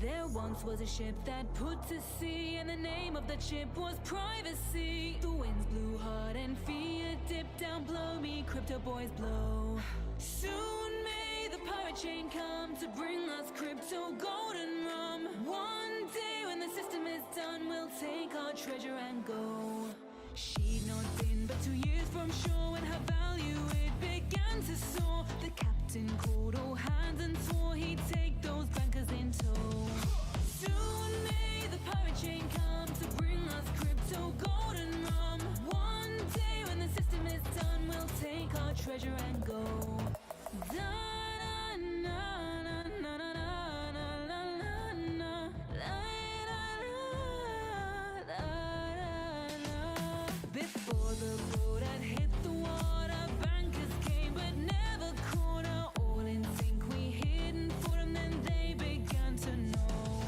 There once was a ship that put to sea, and the name of the ship was privacy. The winds blew hard and fear dipped down below me, crypto boys blow. Soon may the pirate chain come to bring us crypto golden rum. One day when the system is done, we'll take our treasure and go. She'd not been but 2 years from shore when her value it began to soar. The captain called all hands and swore he'd take those bankers in tow. Soon may the pirate chain come to bring us crypto golden rum. One day when the system is done, we'll take our treasure and go. Before the boat had hit the water, bankers came but never caught her. All in sync we hid and fought them, then they began to know.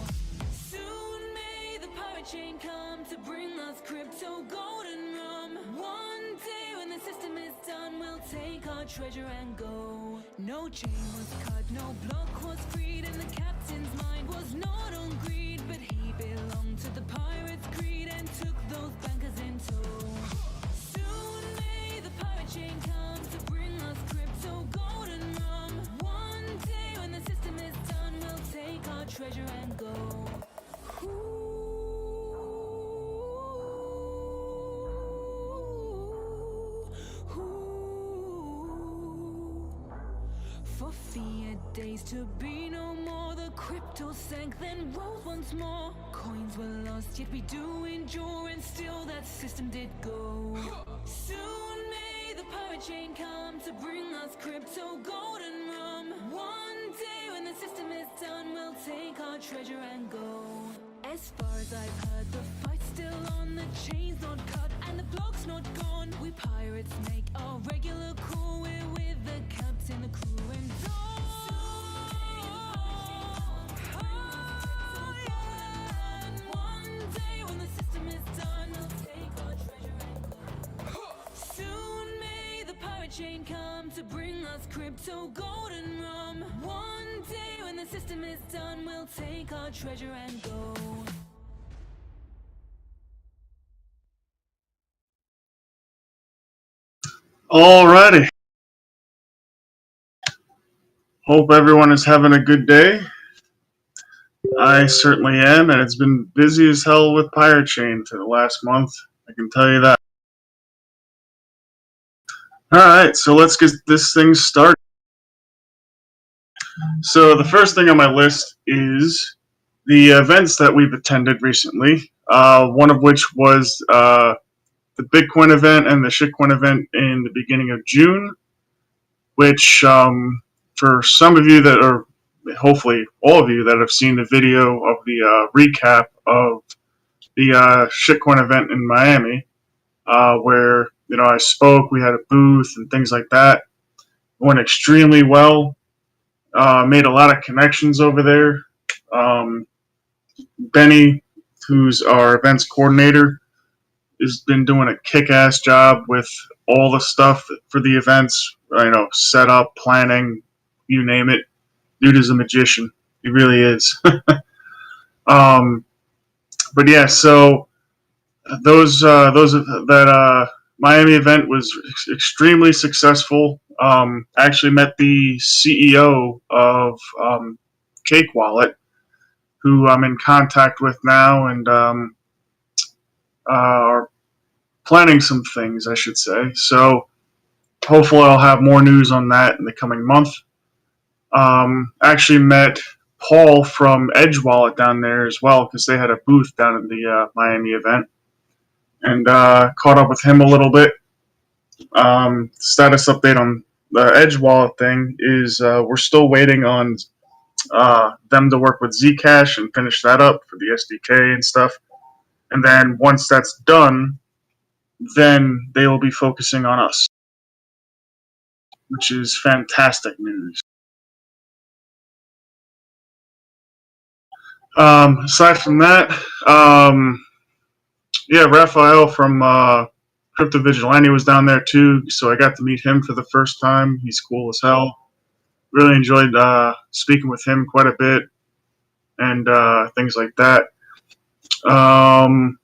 Soon may the pirate chain come to bring us crypto golden rum. One day when the system is done, we'll take our treasure and go. No chain was cut, no block was freed, and the captain's mind was not on greed, but he belonged to the pirates' creed and took those bankers in tow. Soon may the pirate chain come to bring us crypto golden rum. One day when the system is done, we'll take our treasure and go. For fear days to be no more, the crypto sank, then rose once more. Coins were lost, yet we do endure, and still that system did go. Soon may the pirate chain come to bring us crypto golden rum. One day when the system is done, we'll take our treasure and go. As far as I've heard, the fight's still on, the chain's not cut, and the block's not gone. We pirates make our regular call, we're with the captain, the crew, and all. One day when the system is done, we'll take our treasure and go. Soon may the pirate chain come to bring us crypto golden rum. One day when the system is done, we'll take our treasure and go. Alrighty. Hope everyone is having a good day. I certainly am, and it's been busy as hell with Pirate Chain for the last month. I can tell you that. Alright, so let's get this thing started. So the first thing on my list is the events that we've attended recently, one of which was the Bitcoin event and the shitcoin event in the beginning of June, which for some of you that are, hopefully all of you that have seen the video of the recap of the shitcoin event in Miami, where I spoke, we had a booth and things like that. It went extremely well. Made a lot of connections over there. Benny, who's our events coordinator, has been doing a kick-ass job with all the stuff for the events, setup, planning, you name it. Dude is a magician. He really is. But yeah, so that Miami event was extremely successful. Actually met the CEO of Cake Wallet, who I'm in contact with now, and are planning some things, I should say. So hopefully I'll have more news on that in the coming month. Actually met Paul from Edge Wallet down there as well, because they had a booth down at the Miami event, and caught up with him a little bit. Status update on the Edge Wallet thing is we're still waiting on them to work with Zcash and finish that up for the SDK and stuff. And then once that's done, then they will be focusing on us, which is fantastic news. Aside from that, Raphael from Crypto Vigilante was down there too, so I got to meet him for the first time. He's cool as hell. Really enjoyed speaking with him quite a bit. and things like that. Um,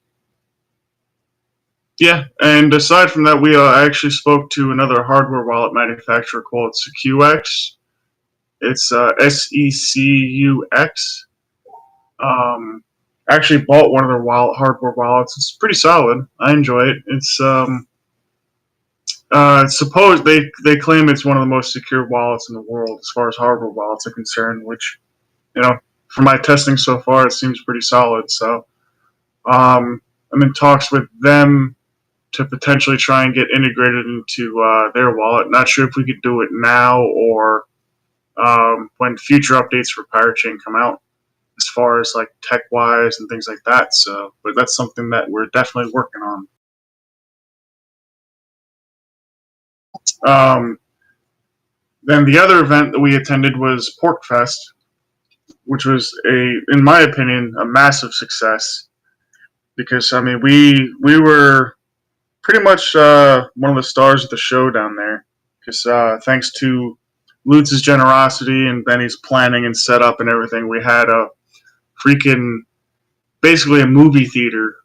yeah, and aside from that, we actually spoke to another hardware wallet manufacturer called zk-SNARKs. It's SECUX. I actually bought one of their hardware wallets. It's pretty solid. I enjoy it. Suppose they claim it's one of the most secure wallets in the world as far as hardware wallets are concerned. Which, you know, for my testing so far, it seems pretty solid. So I'm in talks with them to potentially try and get integrated into their wallet. Not sure if we could do it now or when future updates for Pirate Chain come out, as far as like tech wise and things like that. So, but that's something that we're definitely working on. Um, then the other event that we attended was Pork Fest, which was in my opinion, a massive success because I mean we were pretty much one of the stars of the show down there because thanks to Lutz's generosity and Benny's planning and setup and everything, we had a freaking basically a movie theater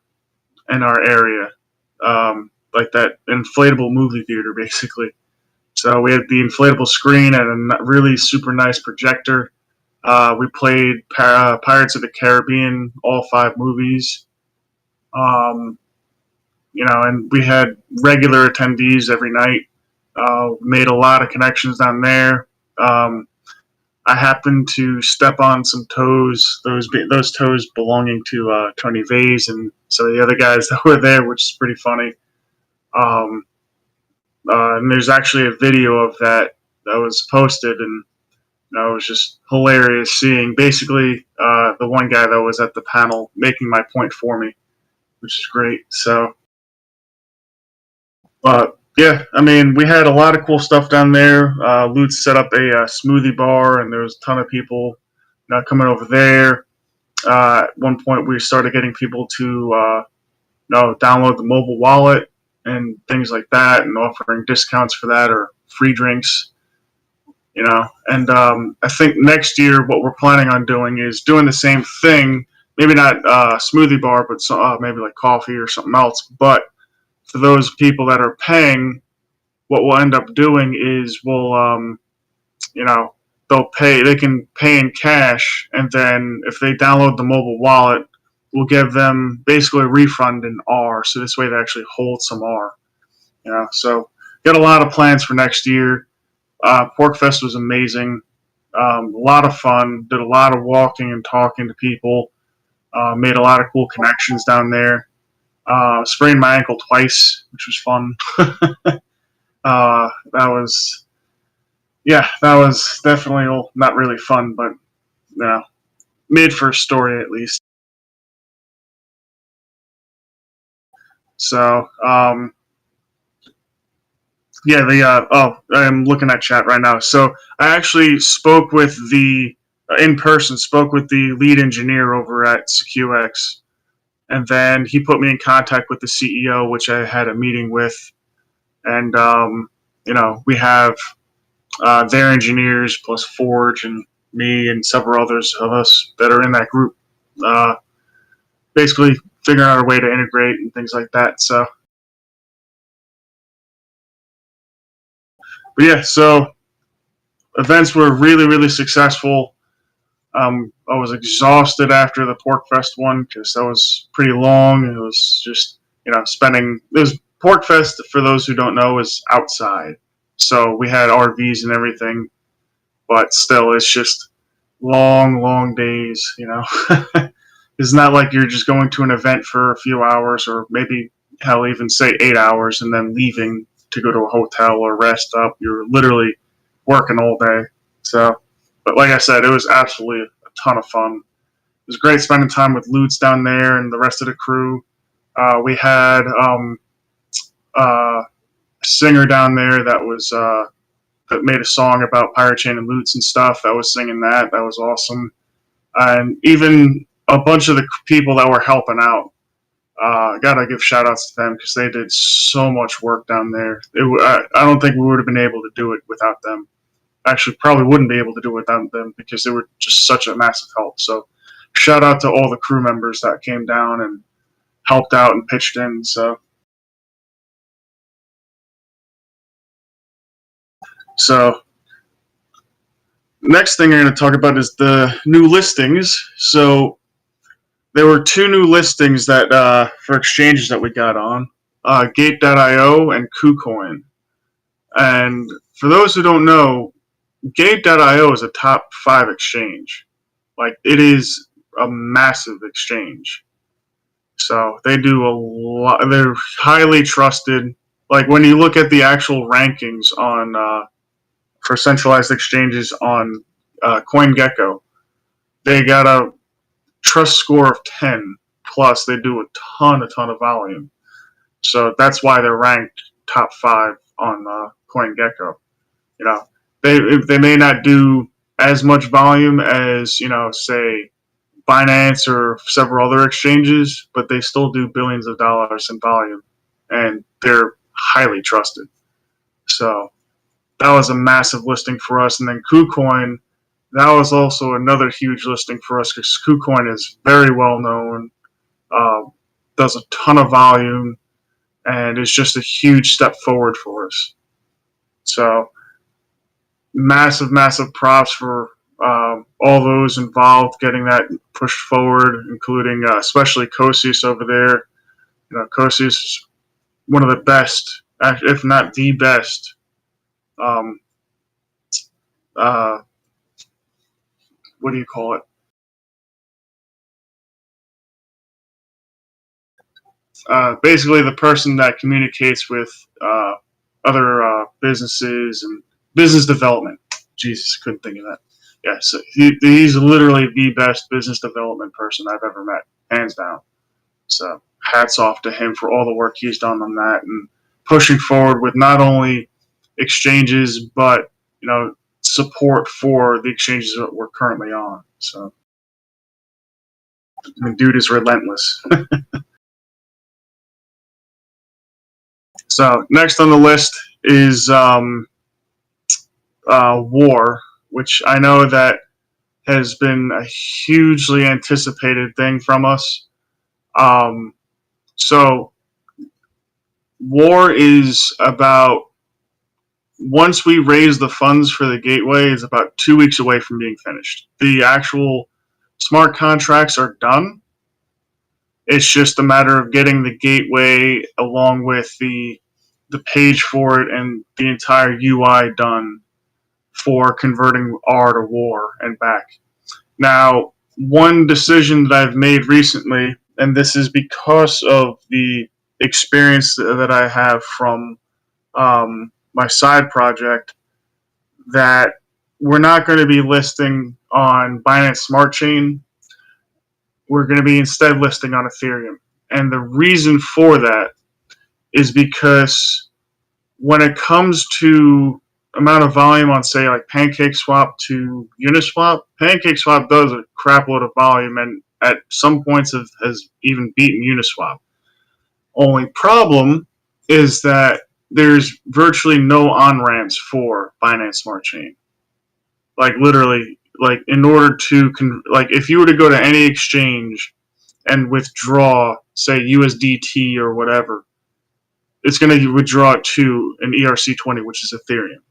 in our area, like that inflatable movie theater basically. So we had the inflatable screen and a really super nice projector. We played Pirates of the Caribbean, all 5 movies. Um, and we had regular attendees every night. Made a lot of connections down there. I happened to step on some toes, those toes belonging to Tony Vase and some of the other guys that were there, which is pretty funny. Um, and there's actually a video of that was posted, and it was just hilarious seeing basically the one guy that was at the panel making my point for me, which is great. So, yeah, I mean, we had a lot of cool stuff down there. Lutz set up a smoothie bar, and there was a ton of people coming over there. At one point, we started getting people to download the mobile wallet and things like that, and offering discounts for that or free drinks. And I think next year what we're planning on doing is doing the same thing. Maybe not smoothie bar, but maybe like coffee or something else. But for those people that are paying, what we'll end up doing is they'll pay. They can pay in cash, and then if they download the mobile wallet, we'll give them basically a refund in R. So this way they actually hold some R. So got a lot of plans for next year. Pork Fest was amazing. A lot of fun. Did a lot of walking and talking to people. Made a lot of cool connections down there. Sprained my ankle twice, which was fun. That was definitely not really fun, but made for a story at least. So, I'm looking at chat right now. So I actually spoke with in person, spoke with the lead engineer over at zk-SNARKs, and then he put me in contact with the CEO, which I had a meeting with, and we have their engineers plus Forge and me and several others of us that are in that group, basically figuring out a way to integrate and things like that. So, but yeah, so events were really, really successful. I was exhausted after the Pork Fest one because that was pretty long. It was just, Pork Fest, for those who don't know, is outside. So we had RVs and everything, but still, it's just long, long days, It's not like you're just going to an event for a few hours or maybe, hell, even say 8 hours and then leaving to go to a hotel or rest up. You're literally working all day. So, but like I said, it was absolutely a ton of fun. It was great spending time with Lutz down there and the rest of the crew. We had a singer down there that made a song about Pirate Chain and Lutz and stuff. That was singing that. That was awesome. And even a bunch of the people that were helping out. Gotta give shout outs to them because they did so much work down there. I don't think we would have been able to do it without them. Actually, probably wouldn't be able to do it without them because they were just such a massive help. So, shout out to all the crew members that came down and helped out and pitched in. So next thing I'm going to talk about is the new listings. So there were two new listings that for exchanges that we got on, Gate.io and KuCoin. And for those who don't know, Gate.io is a top 5 exchange. Like, it is a massive exchange. So they do a lot. They're highly trusted. Like, when you look at the actual rankings on for centralized exchanges on CoinGecko, they got a trust score of 10. Plus, they do a ton of volume. So that's why they're ranked top 5 on CoinGecko. You know, they may not do as much volume as, say Binance or several other exchanges, but they still do billions of dollars in volume, and they're highly trusted. So that was a massive listing for us. And then KuCoin, that was also another huge listing for us because KuCoin is very well known, does a ton of volume, and it's just a huge step forward for us. So massive props for all those involved getting that pushed forward, including especially Kosius over there. Kosius is one of the best, if not the best, what do you call it? Basically, the person that communicates with other businesses and business development. Jesus, couldn't think of that. Yeah, so he's literally the best business development person I've ever met, hands down. So hats off to him for all the work he's done on that and pushing forward with not only exchanges but support for the exchanges that we're currently on. So dude is relentless. So next on the list is War, which I know that has been a hugely anticipated thing from us. So War is about, once we raise the funds for the gateway, is about 2 weeks away from being finished. The actual smart contracts are done. It's just a matter of getting the gateway along with the page for it and the entire UI done for converting R to War and back. Now, one decision that I've made recently, and this is because of the experience that I have from my side project, that we're not going to be listing on Binance Smart Chain. We're going to be instead listing on Ethereum. And the reason for that is because when it comes to amount of volume on, say, like PancakeSwap to Uniswap, PancakeSwap does a crap load of volume and at some points has even beaten Uniswap. Only problem is that there's virtually no on-ramps for Binance Smart Chain. Like, literally, like, in order to, if you were to go to any exchange and withdraw, say, USDT or whatever, it's going to withdraw it to an ERC20, which is Ethereum.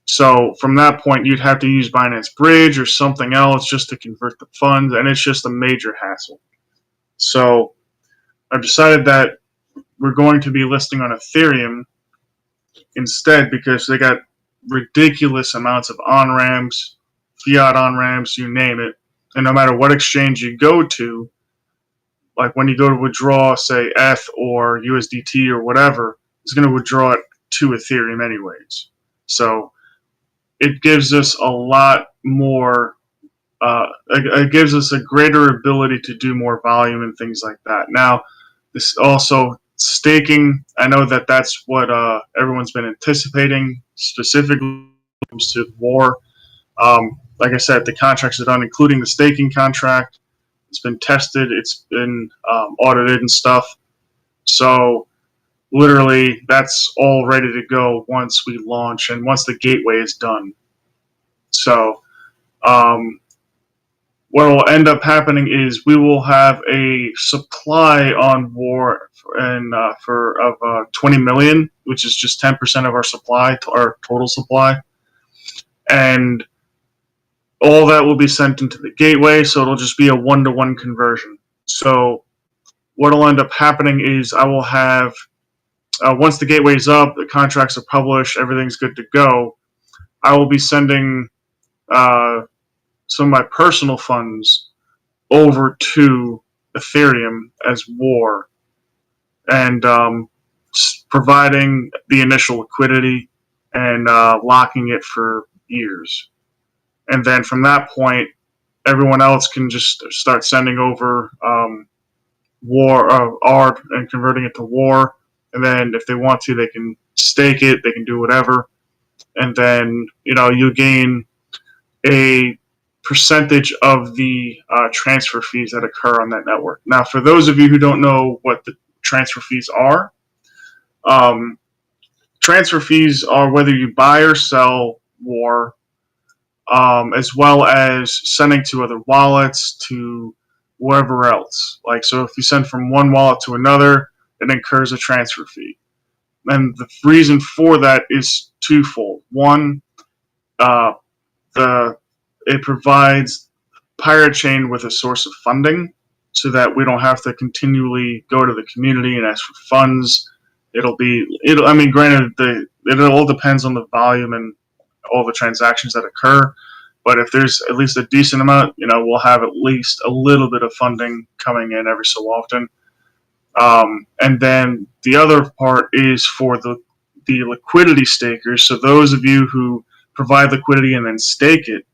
So from that point, you'd have to use Binance Bridge or something else just to convert the funds, and it's just a major hassle. So I've decided that we're going to be listing on Ethereum instead because they got ridiculous amounts of on-ramps, fiat on-ramps, you name it. And no matter what exchange you go to, like when you go to withdraw, say, ETH or USDT or whatever, it's going to withdraw it to Ethereum anyways. So it gives us a lot more, it gives us a greater ability to do more volume and things like that. Now, this also staking, I know that that's what everyone's been anticipating, specifically when it comes to War. Like I said, the contracts are done, including the staking contract. It's been tested, it's been audited and stuff. So literally, that's all ready to go once we launch and once the gateway is done. So what will end up happening is we will have a supply on war of 20 million, which is just 10% of our supply, our total supply, and all that will be sent into the gateway. So it'll just be a 1-to-1 conversion. So what will end up happening is I will have once the gateway is up, the contracts are published, everything's good to go. I will be sending some of my personal funds over to Ethereum as war, and providing the initial liquidity and locking it for years. And then from that point, everyone else can just start sending over ARRR and converting it to war. And then if they want to, they can stake it, they can do whatever. And then, you gain a percentage of the transfer fees that occur on that network. Now, for those of you who don't know what the transfer fees are, transfer fees are whether you buy or sell war, as well as sending to other wallets, to wherever else. Like, so if you send from one wallet to another, it incurs a transfer fee. And the reason for that is twofold. One, it provides Pirate Chain with a source of funding, so that we don't have to continually go to the community and ask for funds. I mean, granted, it all depends on the volume and all the transactions that occur. But if there's at least a decent amount, we'll have at least a little bit of funding coming in every so often. And then the other part is for the liquidity stakers. So those of you who provide liquidity and then stake it.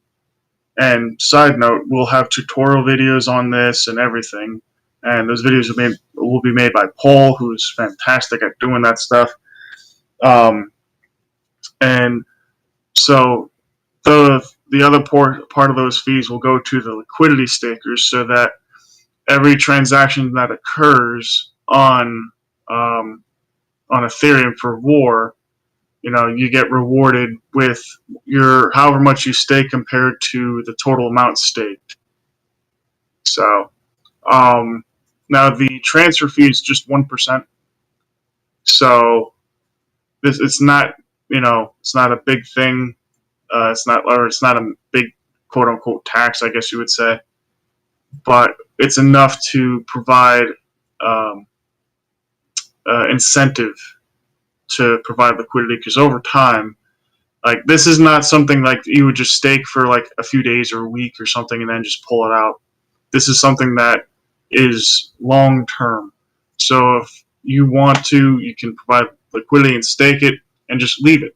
And side note, we'll have tutorial videos on this and everything. And those videos will be made by Paul, who's fantastic at doing that stuff. And so the other part of those fees will go to the liquidity stakers, so that every transaction that occurs on Ethereum for war, you get rewarded with your however much you stake compared to the total amount staked. So now the transfer fee is just 1%. So it's not it's not a big thing. It's not a big quote unquote tax, I guess you would say, but it's enough to provide incentive to provide liquidity, because over time, like, this is not something like you would just stake for like a few days or a week or something and then just pull it out. This is something that is long term. So if you want to, you can provide liquidity and stake it and just leave it.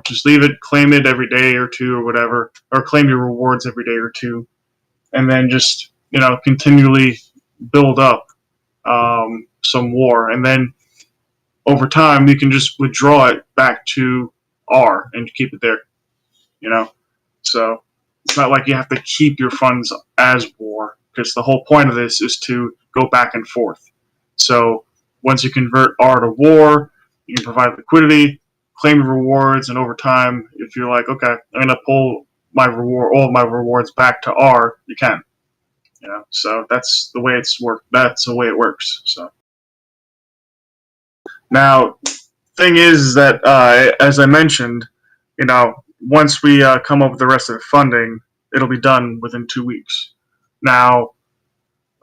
Just leave it, claim it every day or two or whatever, or claim your rewards every day or two, and then just continually build up some war, and then over time you can just withdraw it back to R and keep it there. So it's not like you have to keep your funds as war, because the whole point of this is to go back and forth. So once you convert R to war, you can provide liquidity, claim your rewards, and over time, if you're like, okay, I'm gonna pull all of my rewards back to R, you can. So that's the way That's the way it works. So now, thing is that as I mentioned, once we come up with the rest of the funding, it'll be done within 2 weeks. Now,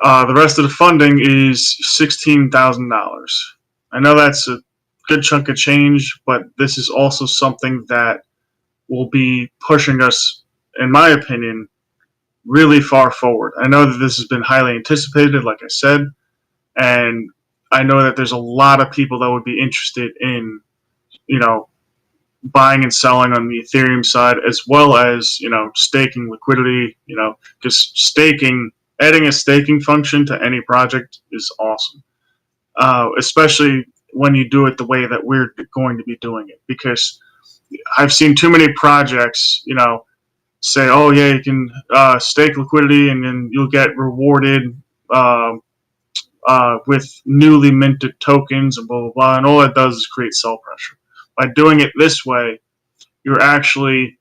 the rest of the funding is $16,000. I know that's a good chunk of change, but this is also something that will be pushing us, in my opinion, really far forward. I know that this has been highly anticipated, like I said, and I know that there's a lot of people that would be interested in, buying and selling on the Ethereum side, as well as, staking liquidity, because adding a staking function to any project is awesome. Especially when you do it the way that we're going to be doing it, because I've seen too many projects, say, oh yeah, you can stake liquidity and then you'll get rewarded with newly minted tokens and blah blah blah, and all that does is create sell pressure. By doing it this way, you're actually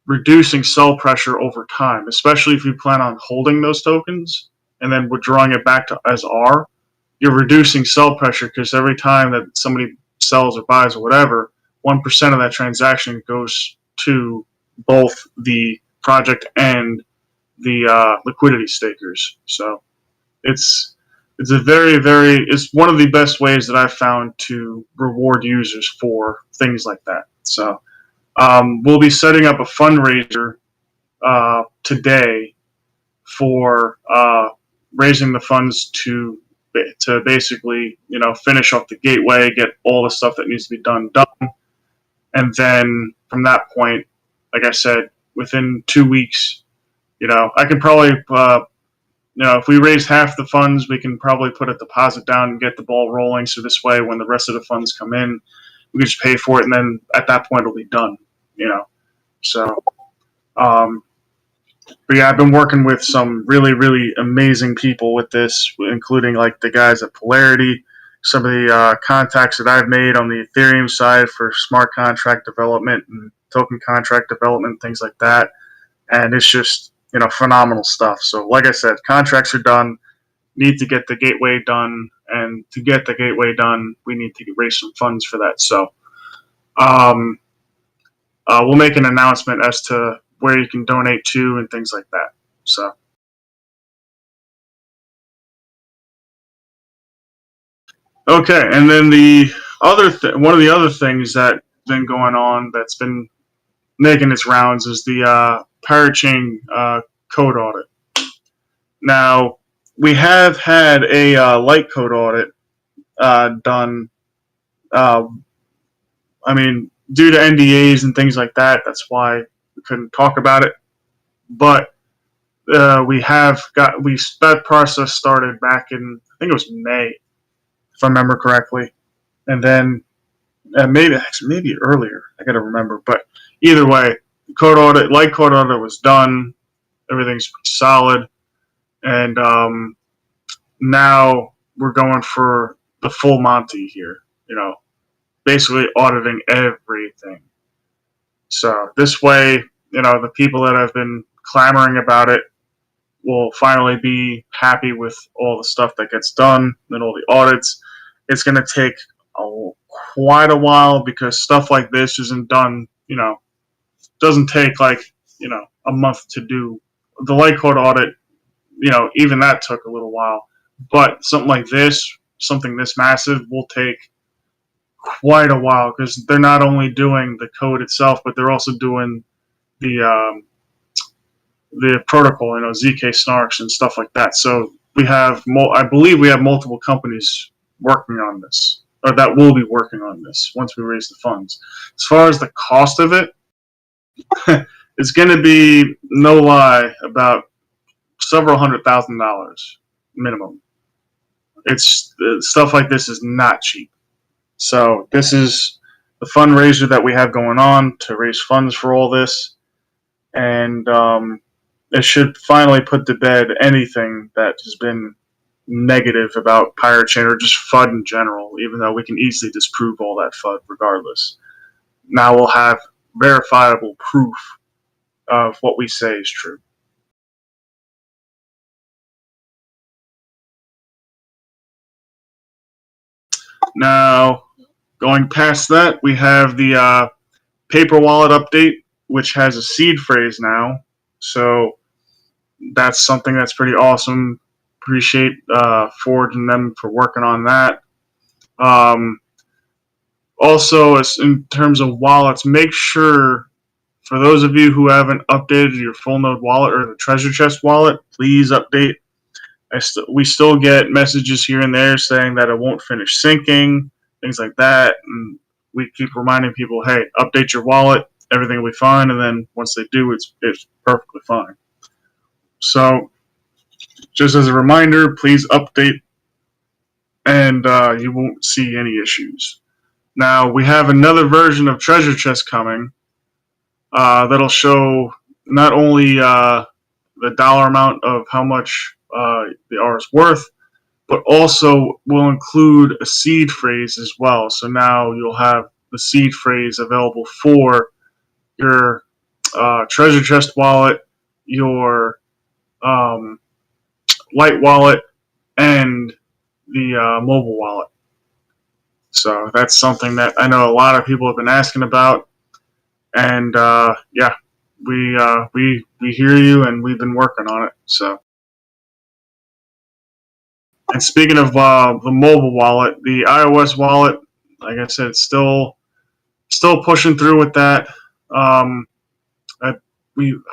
reducing sell pressure over time, especially if you plan on holding those tokens and then withdrawing it back to as R. You're reducing sell pressure because every time that somebody sells or buys or whatever, 1% of that transaction goes to both the project and the liquidity stakers. So it's it's one of the best ways that I've found to reward users for things like that. So we'll be setting up a fundraiser today for raising the funds to basically, finish off the gateway, get all the stuff that needs to be done, and then from that point, like I said, within 2 weeks, I can probably, if we raise half the funds, we can probably put a deposit down and get the ball rolling. So this way, when the rest of the funds come in, we can just pay for it, and then at that point, it'll be done. So. But yeah, I've been working with some really, really amazing people with this, including like the guys at Polarity, some of the contacts that I've made on the Ethereum side for smart contract development and token contract development, things like that. And it's just, phenomenal stuff. So like I said, contracts are done, need to get the gateway done. And to get the gateway done, we need to raise some funds for that. So we'll make an announcement as to where you can donate to and things like that. So, okay, and then one of the other things that's been going on that's been making its rounds is the parachain code audit. Now, we have had a light code audit done. Due to NDAs and things like that, that's why we couldn't talk about it. But that process started back in, I think it was May, if I remember correctly, and then maybe earlier. I got to remember, but either way, light code audit was done. Everything's solid, and now we're going for the full Monty here. Basically auditing everything. So this way, the people that have been clamoring about it will finally be happy with all the stuff that gets done and all the audits. It's going to take quite a while because stuff like this isn't done, doesn't take like, a month to do. The light code audit, even that took a little while. But something this massive will take quite a while because they're not only doing the code itself, but they're also doing the protocol, zk-SNARKs and stuff like that. So I believe we have multiple companies working on this, or that will be working on this once we raise the funds. As far as the cost of it, it's going to be, no lie, about several $100,000 minimum. Stuff like this is not cheap. So this is the fundraiser that we have going on to raise funds for all this, and it should finally put to bed anything that has been negative about Parachain or just FUD in general, even though we can easily disprove all that FUD regardless. Now we'll have verifiable proof of what we say is true. Now, going past that, we have the paper wallet update, which has a seed phrase now. So that's something that's pretty awesome. Appreciate Ford and them for working on that. Also, in terms of wallets, make sure, for those of you who haven't updated your full node wallet or the treasure chest wallet, please update. We still get messages here and there saying that it won't finish syncing, things like that, and we keep reminding people, hey, update your wallet, everything will be fine, and then once they do, it's perfectly fine. So, just as a reminder, please update, and you won't see any issues. Now, we have another version of Treasure Chest coming that'll show not only the dollar amount of how much the R is worth, but also will include a seed phrase as well. So now you'll have the seed phrase available for your treasure chest wallet, your light wallet, and the mobile wallet. So that's something that I know a lot of people have been asking about, and yeah, we hear you, and we've been working on it. So, and speaking of the mobile wallet, the iOS wallet, like I said, still pushing through with that. Um,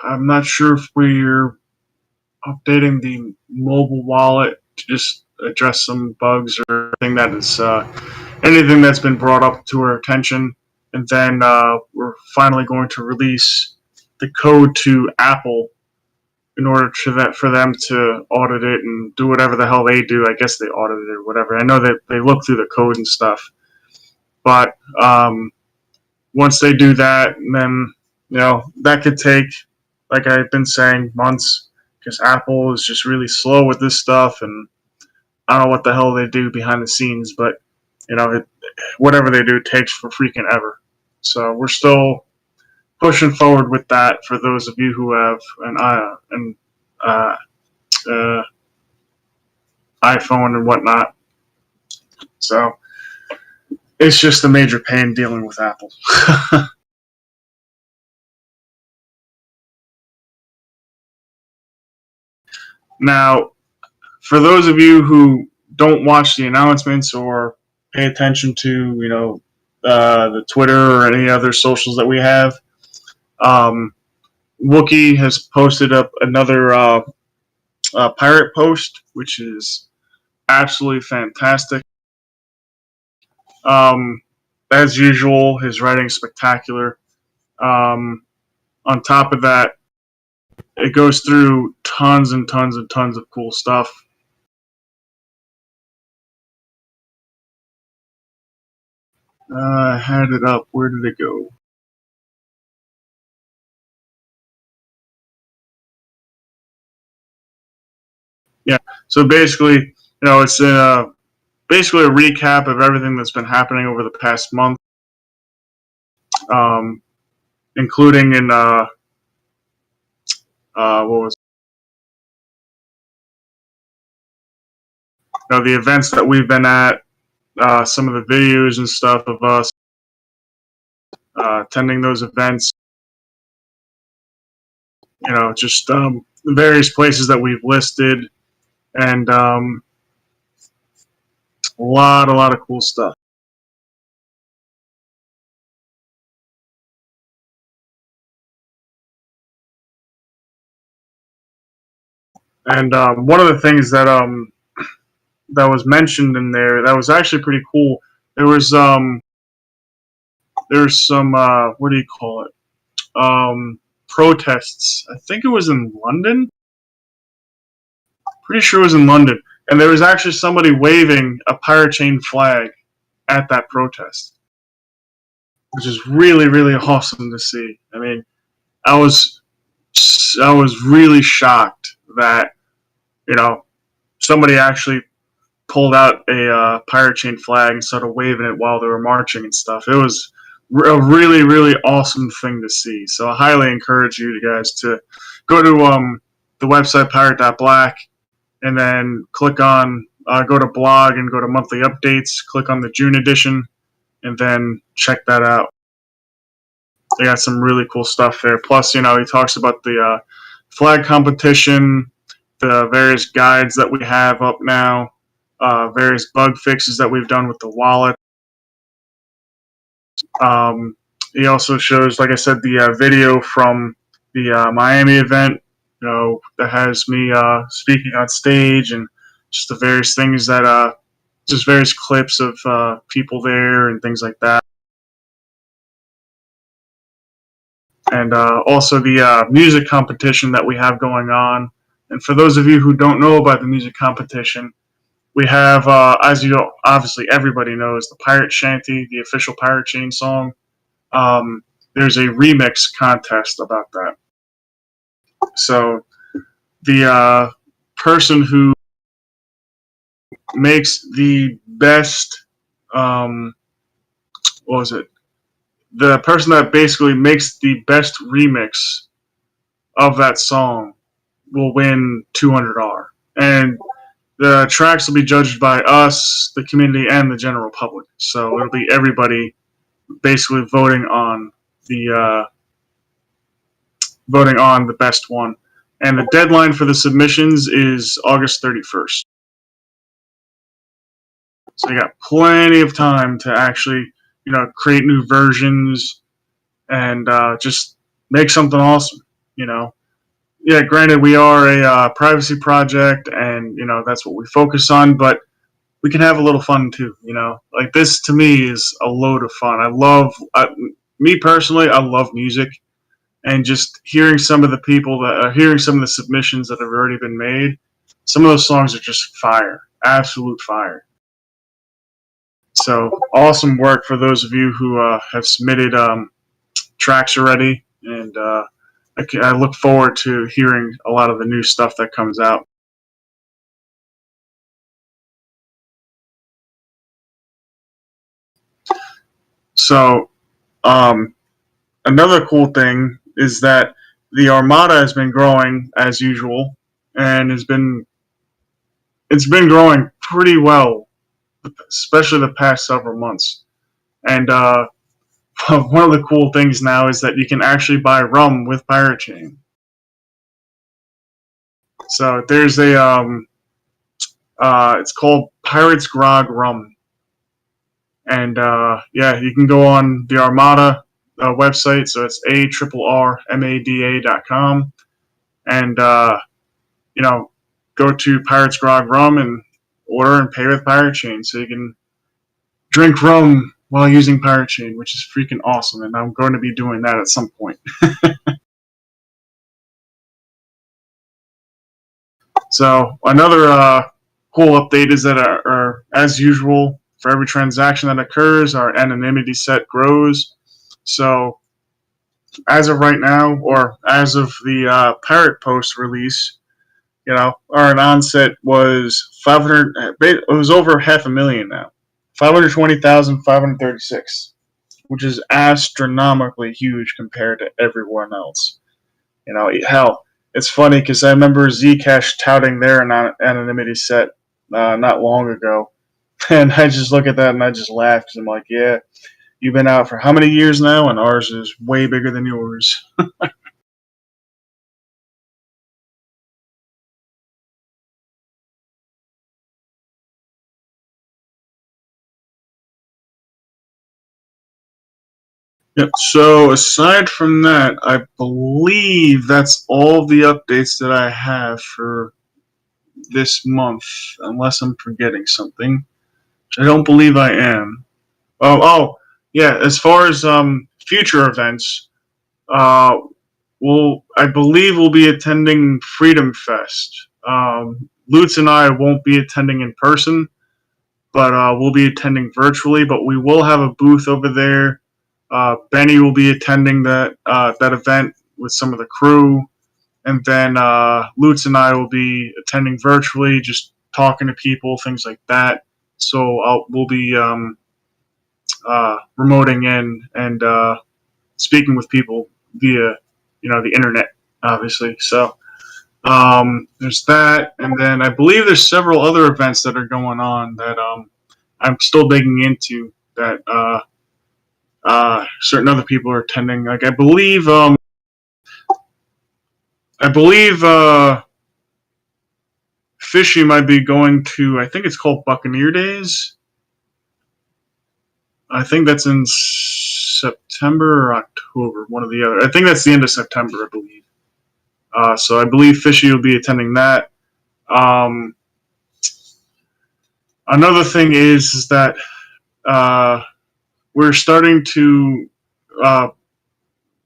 I'm not sure if we're updating the mobile wallet to just address some bugs or anything that's been brought up to our attention, and then we're finally going to release the code to Apple in order for them to audit it and do whatever the hell they do. I guess they audit it or whatever. I know that they look through the code and stuff, but once they do that, then that could take, like I've been saying, months, because Apple is just really slow with this stuff, and I don't know what the hell they do behind the scenes, but whatever they do takes for freaking ever. So we're still pushing forward with that for those of you who have an uh, iPhone and whatnot. So it's just a major pain dealing with Apple. Now, for those of you who don't watch the announcements or pay attention to, the Twitter or any other socials that we have, Wookie has posted up another pirate post, which is absolutely fantastic. As usual, his writing is spectacular. On top of that, it goes through tons and tons and tons of cool stuff. I had it up. Where did it go? Yeah. So basically, it's basically a recap of everything that's been happening over the past month, including in what was the events that we've been at, some of the videos and stuff of us attending those events. Just various places that we've listed, and a lot of cool stuff. And one of the things that was mentioned in there that was actually pretty cool. There's some what do you call it? Protests. I think it was in London. Pretty sure it was in London, and there was actually somebody waving a pirate chain flag at that protest, which is really awesome to see. I mean, I was really shocked that somebody actually pulled out a pirate chain flag and started waving it while they were marching and stuff. It was a really awesome thing to see. So I highly encourage you guys to go to the website pirate.black and then click on go to blog and go to monthly updates. Click on the June edition and then check that out. They got some really cool stuff there. Plus, he talks about the flag competition, the various guides that we have up now, various bug fixes that we've done with the wallet. He also shows, like I said, the video from the Miami event, that has me speaking on stage, and just the various things that, just various clips of people there and things like that. And also the music competition that we have going on. And for those of you who don't know about the music competition, we have, as obviously everybody knows, the Pirate Shanty, the official Pirate Chain song. There's a remix contest about that. So the person who makes the best, what was it? the person that basically makes the best remix of that song will win $200. And the tracks will be judged by us, the community, and the general public. So it'll be everybody basically voting on the best one. And the deadline for the submissions is August 31st. So you got plenty of time to actually, create new versions and just make something awesome. Yeah, granted, we are a privacy project, and that's what we focus on. But we can have a little fun too. Like this to me is a load of fun. Me personally, I love music, and just hearing some of the people hearing some of the submissions that have already been made. Some of those songs are just fire, absolute fire. So awesome work for those of you who have submitted tracks already, and I look forward to hearing a lot of the new stuff that comes out. So another cool thing is that the Armada has been growing as usual, and it's been growing pretty well, especially the past several months. And one of the cool things now is that you can actually buy rum with Pirate Chain. So there's it's called Pirates Grog Rum, and yeah, you can go on the Armada website. So it's ARRRMADA.com, and go to Pirates Grog Rum and order and pay with Pirate Chain, so you can drink rum while using Pirate Chain, which is freaking awesome. And I'm going to be doing that at some point. So another cool update is that as usual, for every transaction that occurs, our anonymity set grows. So as of right now, or as of the Pirate Post release, our anon set was 500. It was over 500,000 now, 520,536, which is astronomically huge compared to everyone else. Hell, it's funny because I remember Zcash touting their anonymity set not long ago, and I just look at that and I just laugh because I'm like, yeah, you've been out for how many years now, and ours is way bigger than yours. Yep. So aside from that, I believe that's all the updates that I have for this month, unless I'm forgetting something. I don't believe I am. Yeah. As far as future events, uh, I believe we'll be attending Freedom Fest. Lutz and I won't be attending in person, but we'll be attending virtually. But we will have a booth over there. Benny will be attending that event with some of the crew, and then Lutz and I will be attending virtually, just talking to people, things like that. So we'll be remoting in and speaking with people via the internet, obviously. So there's that, and then I believe there's several other events that are going on that I'm still digging into that certain other people are attending. Like I believe Fishy might be going to. I think it's called Buccaneer Days. I think that's in September or October, one or the other. I think that's the end of September, I believe. So I believe Fishy will be attending that. Another thing is that we're starting to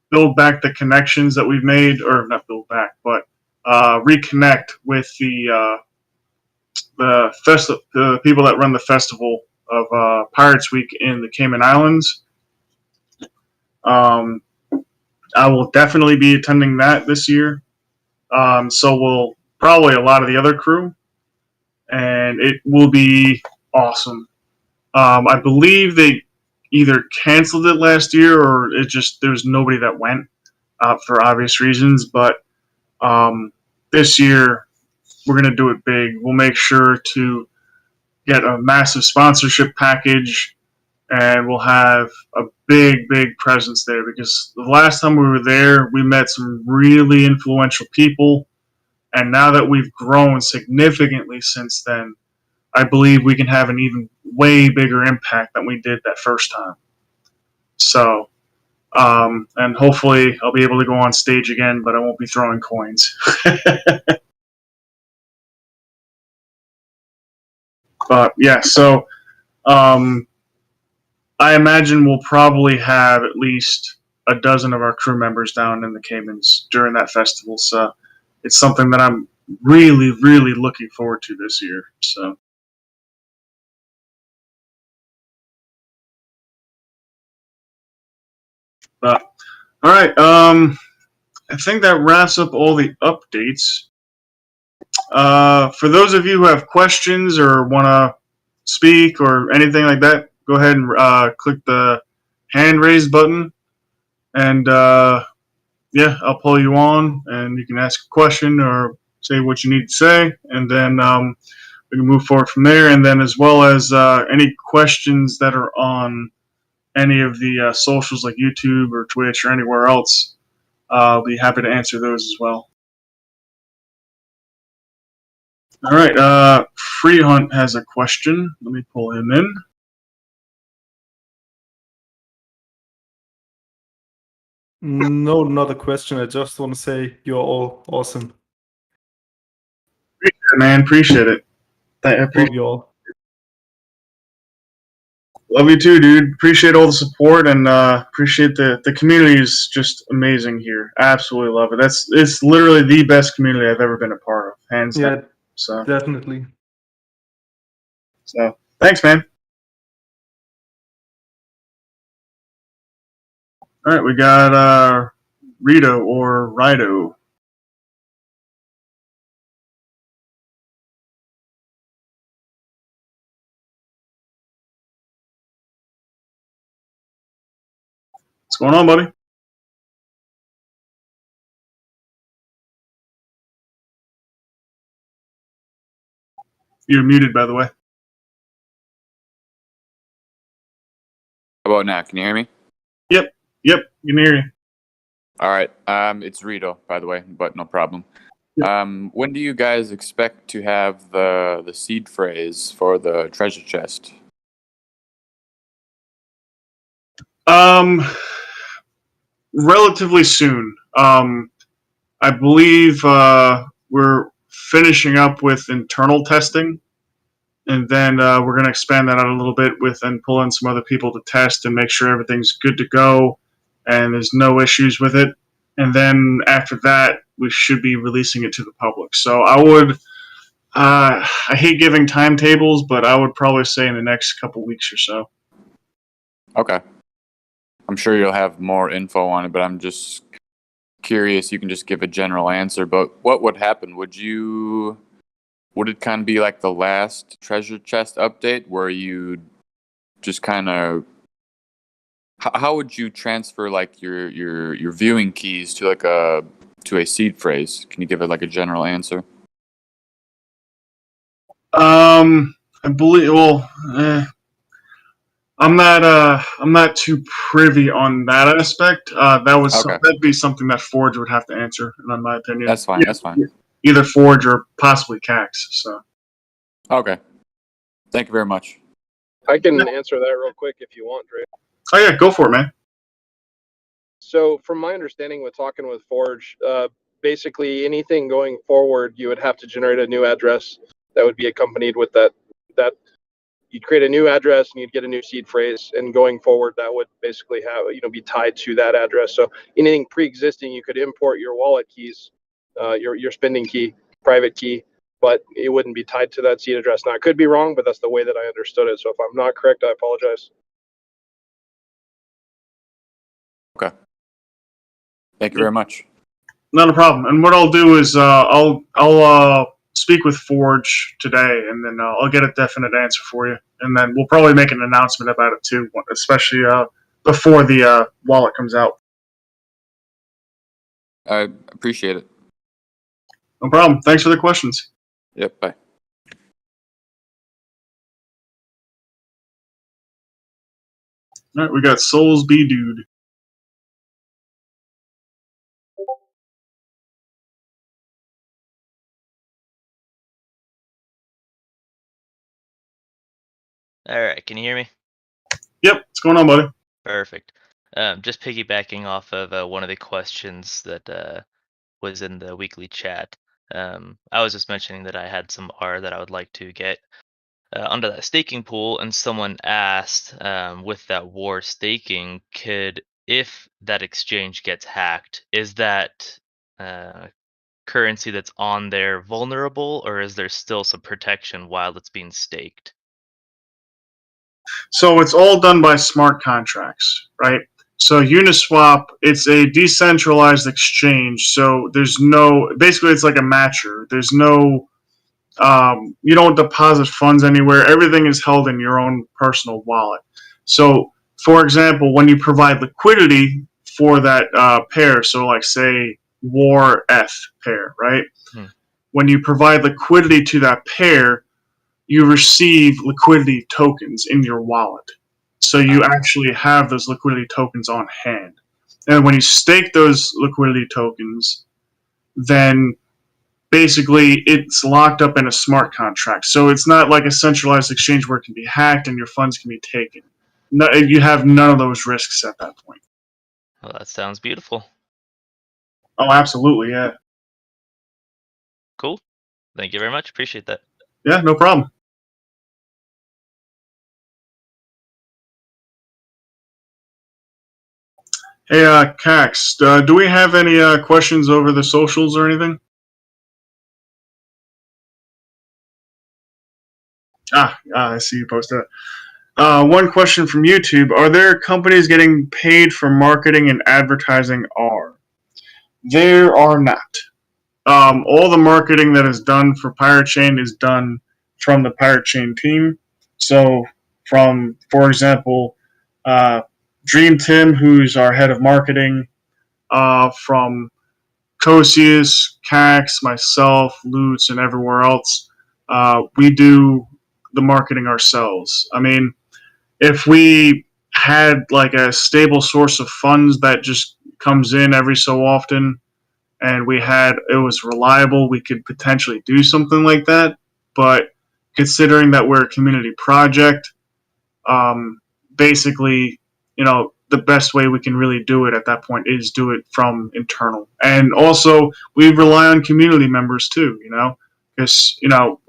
build back the connections that we've made, or not build back, but reconnect with the people that run the festival of Pirates Week in the Cayman Islands. I will definitely be attending that this year. So will probably a lot of the other crew, and it will be awesome. I believe they either canceled it last year or it just there was nobody that went for obvious reasons. But this year we're gonna do it big. We'll make sure to get a massive sponsorship package, and we'll have a big presence there because the last time we were there, we met some really influential people, and now that we've grown significantly since then, I believe we can have an even way bigger impact than we did that first time. So, and hopefully I'll be able to go on stage again, but I won't be throwing coins. But yeah, so I imagine we'll probably have at least a dozen of our crew members down in the Caymans during that festival. So it's something that I'm really looking forward to this year. So. But all right, I think that wraps up all the updates. For those of you who have questions or want to speak or anything like that, go ahead and click the hand raise button, and yeah, I'll pull you on, and you can ask a question or say what you need to say, and then we can move forward from there. And then as well as any questions that are on any of the socials like YouTube or Twitch or anywhere else, I'll be happy to answer those as well. All right, Free Hunt has a question. Let me pull him in. No, not a question. I just want to say you're all awesome. Appreciate it, man. Appreciate it. Love you all. Love you too, dude. Appreciate all the support and appreciate the community is just amazing here. Absolutely love it. It's literally the best community I've ever been a part of, hands down. So definitely. So thanks, man. All right, we got Rito or Rido. What's going on, buddy? You're muted, by the way. How about now? Can you hear me? Yep, you can hear you. All right. It's Rito, by the way, but no problem. Yep. When do you guys expect to have the seed phrase for the treasure chest? Relatively soon. I believe we're finishing up with internal testing, and then we're going to expand that out a little bit with and pull in some other people to test and make sure everything's good to go and there's no issues with it. And then after that, we should be releasing it to the public. So I would, I hate giving timetables, but I would probably say in the next couple weeks or so. Okay. I'm sure you'll have more info on it, but I'm just curious. You can just give a general answer, but what would happen? Would it kind of be like the last treasure chest update where you just kind of, how would you transfer like your viewing keys to like a seed phrase? Can you give it like a general answer? I believe. Well, I'm not too privy on that aspect. That'd be something that Forge would have to answer, in my opinion. That's fine. That's fine. Either Forge or possibly Cax. So. Okay. Thank you very much. I can answer that real quick if you want, Dre. Oh yeah, go for it, man. So from my understanding with talking with Forge, basically anything going forward, you would have to generate a new address that would be accompanied with that you'd create a new address and you'd get a new seed phrase, and going forward that would basically have be tied to that address. So anything pre-existing, you could import your wallet keys, your spending key, private key, but it wouldn't be tied to that seed address. Now I could be wrong, but that's the way that I understood it. So if I'm not correct, I apologize. Okay. Thank you very much. Not a problem. And what I'll do is I'll speak with Forge today, and then I'll get a definite answer for you. And then we'll probably make an announcement about it too, especially before the wallet comes out. I appreciate it. No problem. Thanks for the questions. Yep. Bye. All right, we got Soulsby Dude. All right, can you hear me? Yep, what's going on, buddy? Perfect. Just piggybacking off of one of the questions that was in the weekly chat. I was just mentioning that I had some R that I would like to get onto that staking pool, and someone asked, with that war staking, if that exchange gets hacked, is that currency that's on there vulnerable, or is there still some protection while it's being staked? So it's all done by smart contracts, right? So Uniswap, it's a decentralized exchange. So there's no, basically it's like a matcher. There's no, you don't deposit funds anywhere. Everything is held in your own personal wallet. So, for example, when you provide liquidity for that pair, so like say War F pair, right? When you provide liquidity to that pair, you receive liquidity tokens in your wallet. So you actually have those liquidity tokens on hand. And when you stake those liquidity tokens, then basically it's locked up in a smart contract. So it's not like a centralized exchange where it can be hacked and your funds can be taken. No, you have none of those risks at that point. Well, that sounds beautiful. Oh, absolutely, yeah. Cool. Thank you very much. Appreciate that. Yeah, no problem. Hey, Cax, do we have any questions over the socials or anything? I see you posted it. One question from YouTube. Are there companies getting paid for marketing and advertising R? There are not. All the marketing that is done for Pirate Chain is done from the Pirate Chain team. So, for example, Dream Tim, who's our head of marketing, from Cosius, Cax, myself, Lutz, and everywhere else, we do the marketing ourselves. I mean, if we had like a stable source of funds that just comes in every so often, and it was reliable, we could potentially do something like that. But considering that we're a community project, basically, the best way we can really do it at that point is do it from internal. And also, we rely on community members too, because,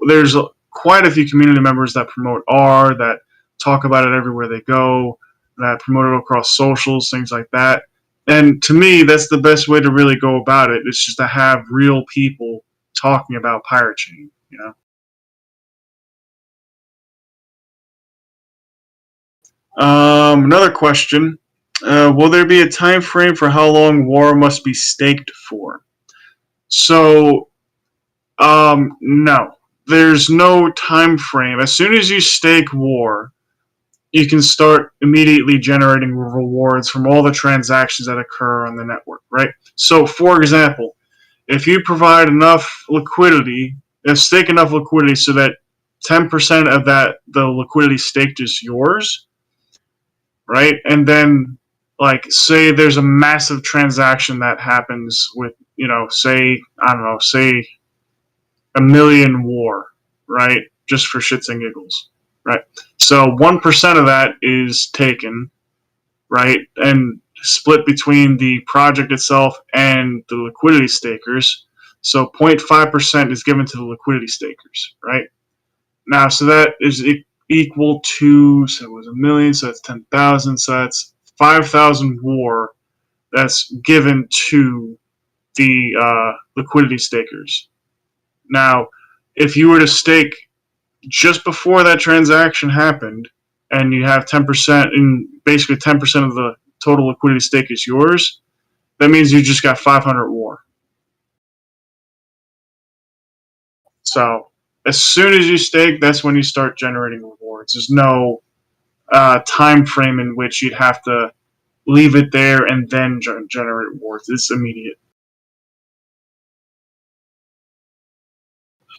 there's quite a few community members that promote R, that talk about it everywhere they go, that promote it across socials, things like that. And to me, that's the best way to really go about it. It's just to have real people talking about Pirate Chain, Another question. Will there be a time frame for how long war must be staked for? So, no. There's no time frame. As soon as you stake war, you can start immediately generating rewards from all the transactions that occur on the network, right? So, for example, if you provide enough liquidity, stake enough liquidity so that 10% of the liquidity staked is yours, right? And then, like, say there's a massive transaction that happens with, say, I don't know, say 1 million war, right? Just for shits and giggles, right? So 1% of that is taken, right? And split between the project itself and the liquidity stakers. So 0.5% is given to the liquidity stakers, right? Now, so that is equal to, so it was 1 million, so that's 10,000, so that's 5,000 war that's given to the liquidity stakers. Now, if you were to stake just before that transaction happened, and you have 10%, and basically 10% of the total liquidity stake is yours, that means you just got 500 war. So as soon as you stake, that's when you start generating rewards. There's no time frame in which you'd have to leave it there and then generate rewards. It's immediate.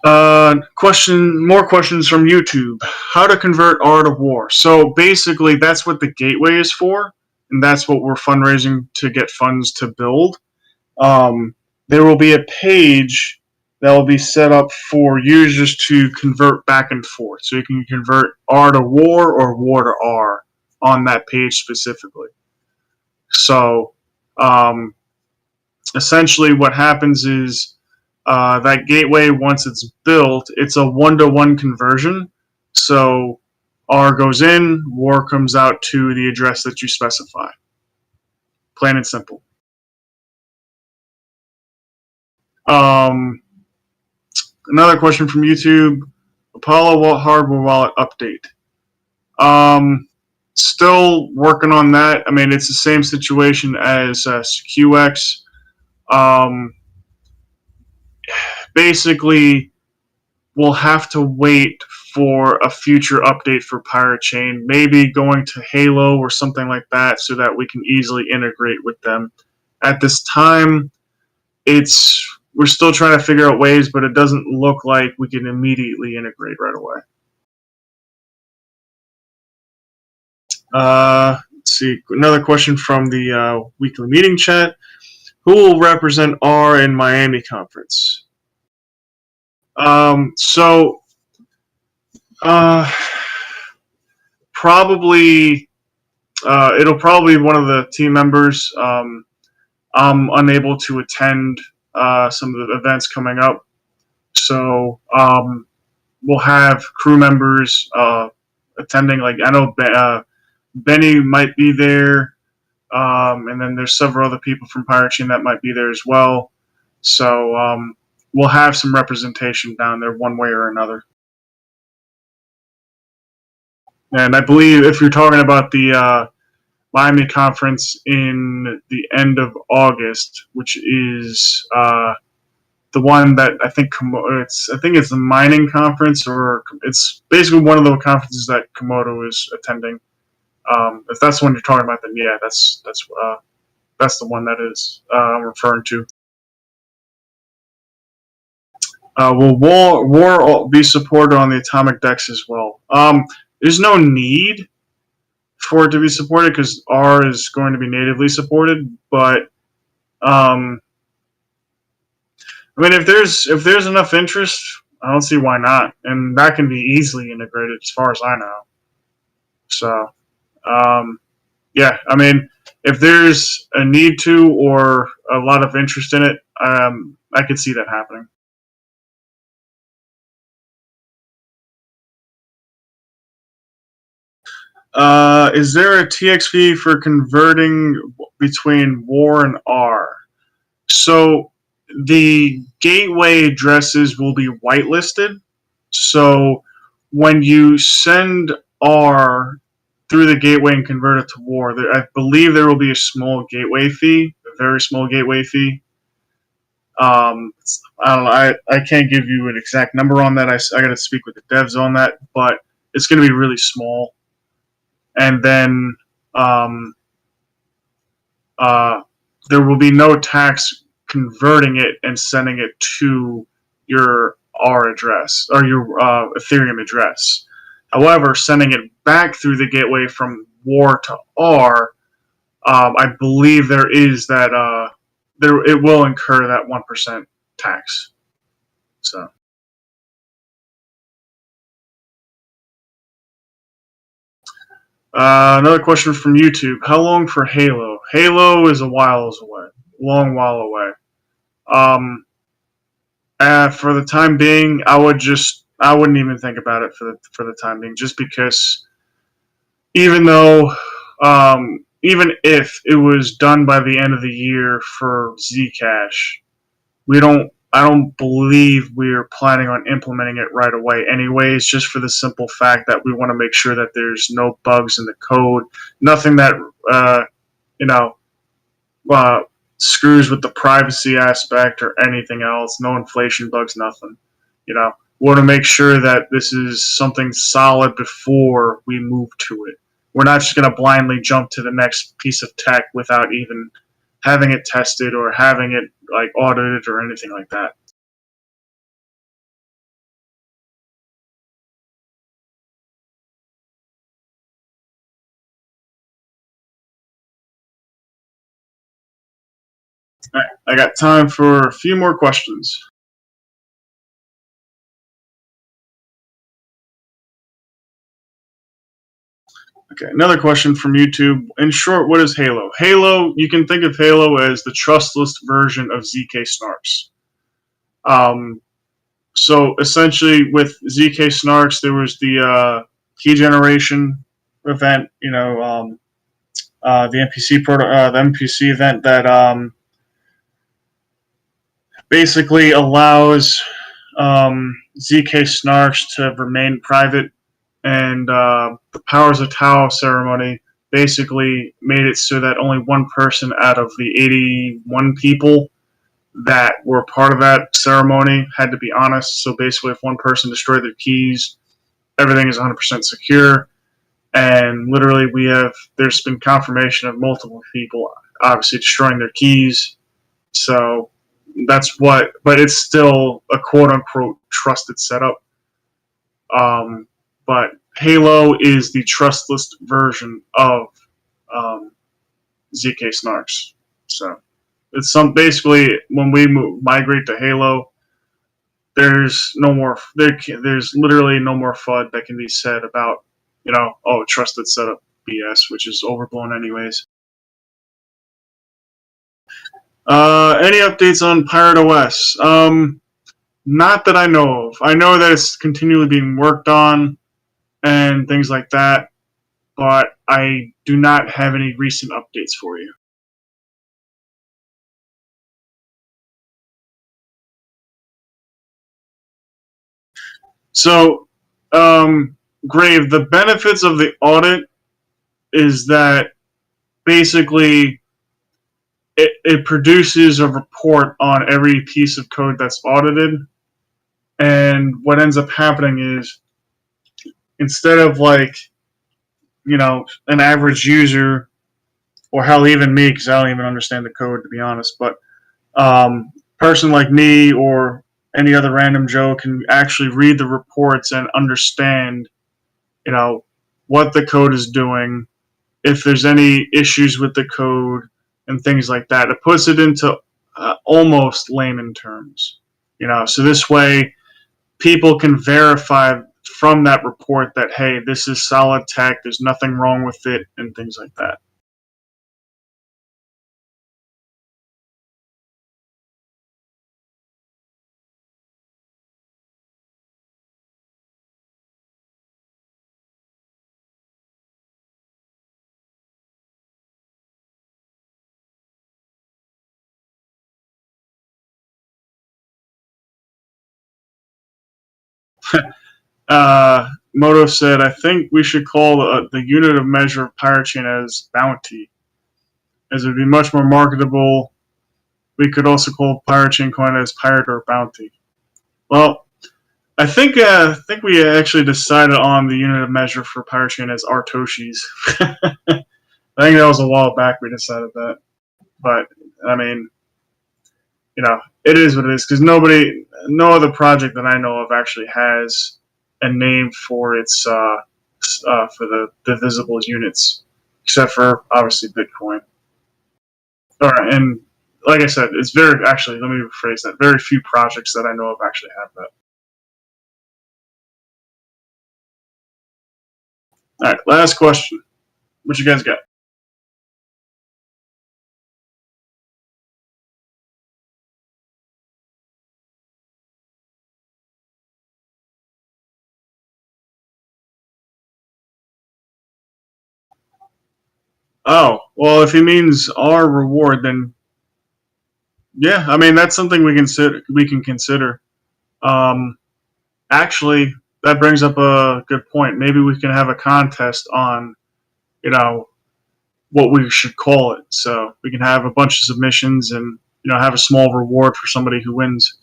More questions from YouTube. How to convert ARRR to WAR. So basically, that's what the gateway is for, and that's what we're fundraising to get funds to build. There will be a page that will be set up for users to convert back and forth. So you can convert ARRR to WAR or WAR to ARRR on that page specifically. So essentially what happens is that gateway, once it's built, it's a one-to-one conversion. So ARRR goes in, WAR comes out to the address that you specify. Plain and simple. Another question from YouTube. Apollo hardware wallet update. Still working on that. I mean, it's the same situation as zk-SNARKs. Basically, we'll have to wait for a future update for Pirate Chain, maybe going to Halo or something like that, so that we can easily integrate with them. At this time, we're still trying to figure out ways, but it doesn't look like we can immediately integrate right away. Let's see, another question from the weekly meeting chat. Who will represent ARRR in Miami conference? Probably it'll probably be one of the team members. I'm unable to attend some of the events coming up, so we'll have crew members attending. Like I know Benny might be there, and then there's several other people from Pirate Chain that might be there as well. So we'll have some representation down there one way or another. And I believe if you're talking about the Miami conference in the end of August, which is the one that I think it's the mining conference, or it's basically one of the conferences that Komodo is attending. If that's the one you're talking about, then yeah, that's the one that is I'm referring to. Will WAR be supported on the atomic decks as well? There's no need for it to be supported because ARRR is going to be natively supported. But I mean, if there's enough interest, I don't see why not, and that can be easily integrated as far as I know. So yeah, I mean, if there's a need to or a lot of interest in it, I could see that happening. Is there a TX fee for converting between WAR and ARRR? So the gateway addresses will be whitelisted. So when you send ARRR through the gateway and convert it to WAR, I believe there will be a small gateway fee, a very small gateway fee. I don't know. I can't give you an exact number on that. I got to speak with the devs on that, but it's going to be really small. And then there will be no tax converting it and sending it to your ARRR address or your Ethereum address. However, sending it back through the gateway from WAR to ARRR, I believe there is that it will incur that 1% tax. So. Another question from YouTube. How long for Halo? Halo is a while away. Long while away. For the time being, I wouldn't even think about it for the time being, just because even if it was done by the end of the year for Zcash, I don't believe we're planning on implementing it right away anyways, just for the simple fact that we want to make sure that there's no bugs in the code, nothing that screws with the privacy aspect or anything else, no inflation bugs, nothing. want to make sure that this is something solid before we move to it. We're not just going to blindly jump to the next piece of tech without even having it tested or having it like audited or anything like that. All right, I got time for a few more questions. Okay, another question from YouTube. In short, what is Halo? Halo, you can think of Halo as the trustless version of zk-SNARKs. So essentially, with zk-SNARKs, there was the key generation event, the NPC event that basically allows zk-SNARKs to remain private, and the Powers of Tau ceremony basically made it so that only one person out of the 81 people that were part of that ceremony had to be honest. So basically, if one person destroyed their keys, everything is 100% secure. And literally, there's been confirmation of multiple people obviously destroying their keys. So but it's still a quote unquote trusted setup. But Halo is the trustless version of zk-SNARKs. So it's basically when we migrate to Halo, there's literally no more FUD that can be said about trusted setup BS, which is overblown anyways. Any updates on Pirate OS? Not that I know of. I know that it's continually being worked on and things like that, but I do not have any recent updates for you. So, Grave, the benefits of the audit is that basically it produces a report on every piece of code that's audited, and what ends up happening is instead of an average user, or hell, even me, because I don't even understand the code to be honest, but person like me or any other random Joe can actually read the reports and understand, what the code is doing, if there's any issues with the code, and things like that. It puts it into almost layman terms, So this way, people can verify from that report that, hey, this is solid tech, there's nothing wrong with it, and things like that. Moto said, I think we should call the unit of measure of pirate chain as bounty, as it would be much more marketable. We could also call pirate chain coin as pirate or bounty. Well, I think we actually decided on the unit of measure for pirate chain as Artoshis. I think that was a while back we decided that. But, I mean, it is what it is, because no other project that I know of actually has a name for its for the divisible units, except for obviously Bitcoin. All right, and like I said, it's let me rephrase that. Very few projects that I know of actually have that. All right, last question. What you guys got? Oh, well, if he means our reward, then yeah, I mean that's something we can consider. Actually, that brings up a good point. Maybe we can have a contest on, what we should call it. So we can have a bunch of submissions and have a small reward for somebody who wins.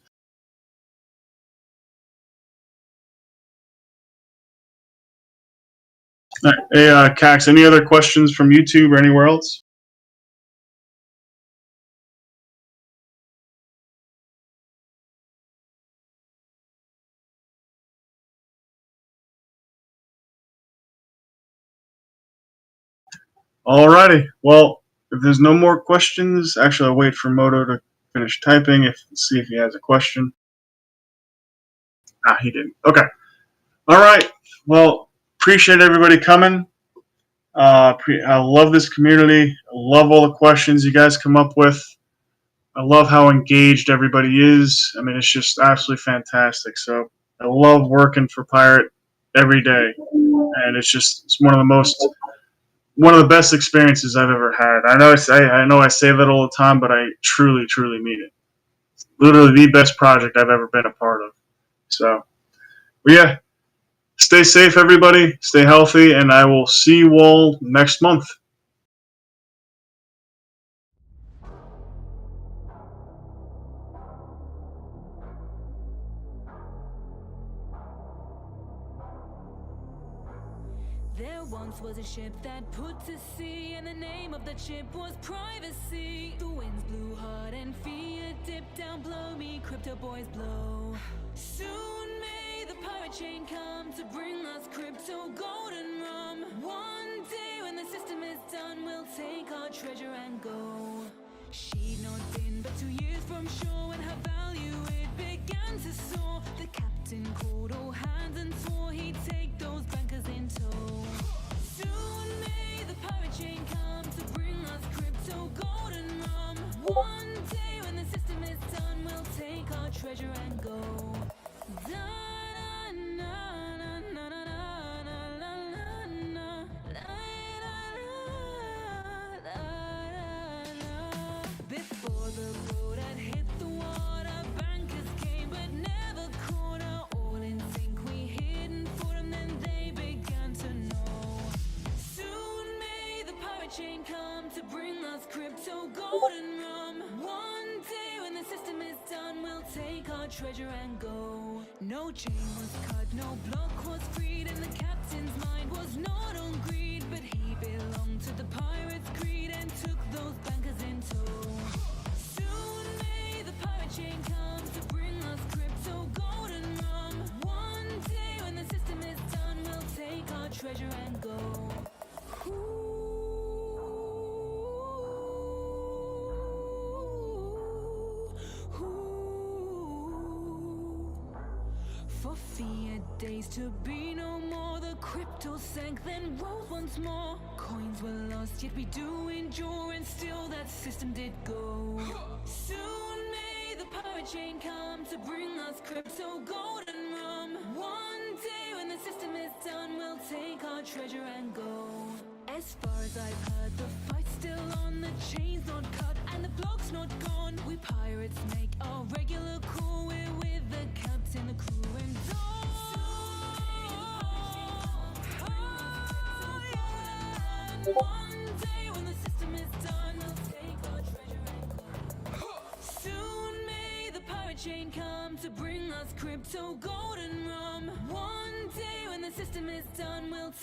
All right. Hey, Cax, any other questions from YouTube or anywhere else? Alrighty. Well, if there's no more questions, actually, I'll wait for Moto to finish typing. See if he has a question. He didn't. Okay. All right. Well, appreciate everybody coming. I love this community. I love all the questions you guys come up with. I love how engaged everybody is. I mean, it's just absolutely fantastic. So I love working for Pirate every day, and it's one of the best experiences I've ever had. I know I say that all the time, but I truly, truly mean it. It's literally the best project I've ever been a part of. So, but yeah, stay safe, everybody. Stay healthy, and I will see you all next month. There once was a ship that put to sea, and the name of that ship was privacy. The winds blew hard and fear dipped down below me, crypto boys blow. Soon may the pirate chain come to bring us crypto golden rum. One day when the system is done, we'll take our treasure and go. She'd not been but 2 years from shore when her value it began to soar. The captain called all hands and swore he'd take those bankers in tow. Soon may the pirate chain come to bring us crypto golden rum. One day when the system is done, we'll take our treasure and go. Before the boat had hit the water, bankers came but never caught her. All in sync, we hidden for them, then they began to know. Soon may the pirate chain come to bring us crypto golden rum. One day when the system is done, we'll take our treasure and go. No chain was cut, no block was freed, and the captain's mind was not on greed, but he belonged to the pirate's creed and took those bankers in tow. Soon may the pirate chain come to bring us crypto golden rum. One day when the system is done, we'll take our treasure and go. For fear days to be no more, the crypto sank, then rose once more. Coins were lost, yet we do endure, and still that system did go. Soon may the pirate chain come to bring us crypto golden rum. One day when the system is done, we'll take our treasure and go. As far as I've heard, the fight's still on, the chain's not cut, and the block's not gone. We pirates make our regular call, we're with the captain, the crew, and all. One day when the system is done, we'll take our treasure and go. Soon may the pirate chain come to bring us crypto golden rum. One day when the system is done, we'll take